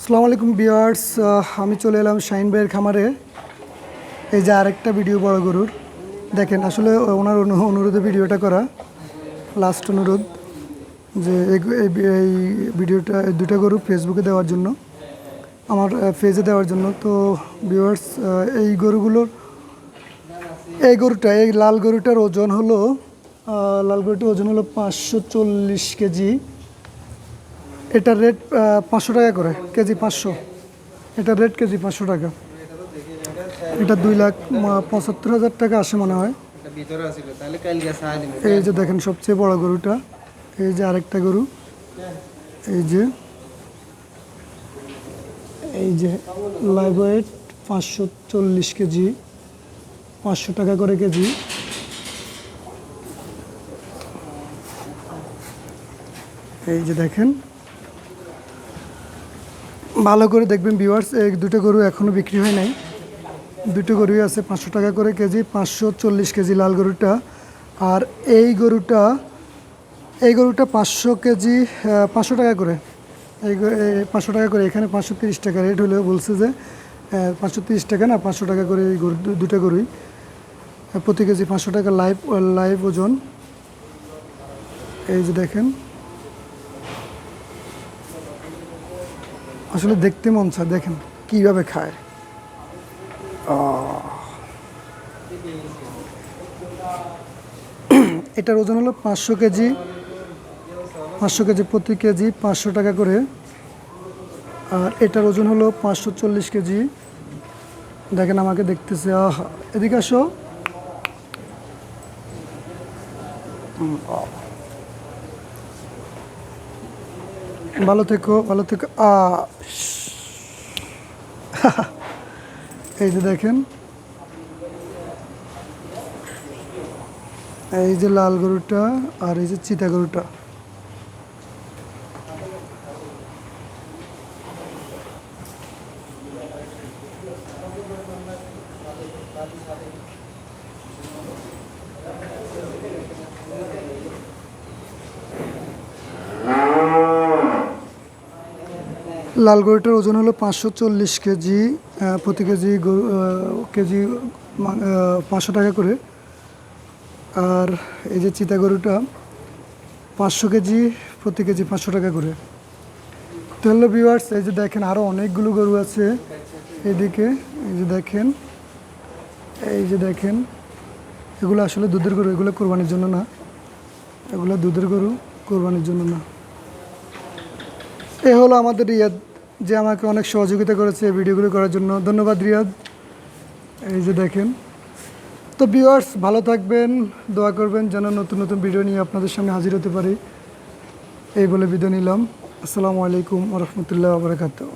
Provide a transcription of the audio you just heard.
আসসালামু আলাইকুম ভিউয়ার্স, আমি চলে এলাম শাহিন ভাইয়ের খামারে। এই যে আরেকটা ভিডিও বড় গরুর দেখেন, আসলে ওনার অনুরোধে ভিডিওটা করা, লাস্ট অনুরোধ যে এই ভিডিওটা দুটা গরু ফেসবুকে দেওয়ার জন্য, আমার পেজে দেওয়ার জন্য। তো ভিউয়ার্স, এই গরুগুলোর এই লাল গরুটার ওজন হলো 540 কেজি। এটার রেট 500 টাকা করে কেজি, 500। এটার রেট কেজি 500 টাকা। এটা 2,75,000 টাকা আসে মনে হয়। এই যে দেখেন সবচেয়ে বড় গরুটা, এই যে আরেকটা গরু, এই যে লাইভ ওয়েট 540 কেজি, 500 টাকা করে কেজি। এই যে দেখেন, ভালো করে দেখবেন ভিউয়ার্স, এই দুটো গরু এখনও বিক্রি হয় নাই। দুটো গরুই আছে 500 টাকা করে কেজি, 540 কেজি লাল গরুটা। আর এই গরুটা 500 কেজি, 500 টাকা করে। এই 500 টাকা করে, এখানে 530 টাকা রেট হলেও বলছে যে 530 টাকা না, 500 টাকা করে এই গরু, দুটো গরুই প্রতি কেজি 500 টাকা লাইভ ওজন। এই যে দেখেন, আসলে দেখতে মন চায়, দেখেন কীভাবে খায়। এটার ওজন হলো 500 কেজি, প্রতি কেজি 500 টাকা করে। আর এটার ওজন হলো 540 কেজি। দেখেন আমাকে দেখতেছে, আহা, এদিকে আসো। ভালো থেকো, ভালো থেকো। এই যে দেখেন, এই যে লাল গরুটা আর এই যে চিতা গরুটা। লাল গরুটার ওজন হলো 540 কেজি, প্রতি কেজি কেজি 500 টাকা করে। আর এই যে চিতা গরুটা 500 কেজি, প্রতি কেজি 500 টাকা করে। তো হ্যালো ভিউয়ার্স, এই যে দেখেন আরও অনেকগুলো গরু আছে এদিকে। এই যে দেখেন, এগুলো আসলে দুধের গরু, এগুলো কোরবানির জন্য না। এগুলো দুধের গরু, কোরবানির জন্য না। এ হলো আমাদের রিয়াদ, যে আমাকে অনেক সহযোগিতা করেছে এই ভিডিওগুলো করার জন্য। ধন্যবাদ রিয়াদ। এই যে দেখেন। তো ভিউয়ার্স, ভালো থাকবেন, দোয়া করবেন যেন নতুন নতুন ভিডিও নিয়ে আপনাদের সামনে হাজির হতে পারি। এই বলে বিদায় নিলাম। আসসালামু আলাইকুম ওয়া রাহমাতুল্লাহি ওয়া বারাকাতুহু।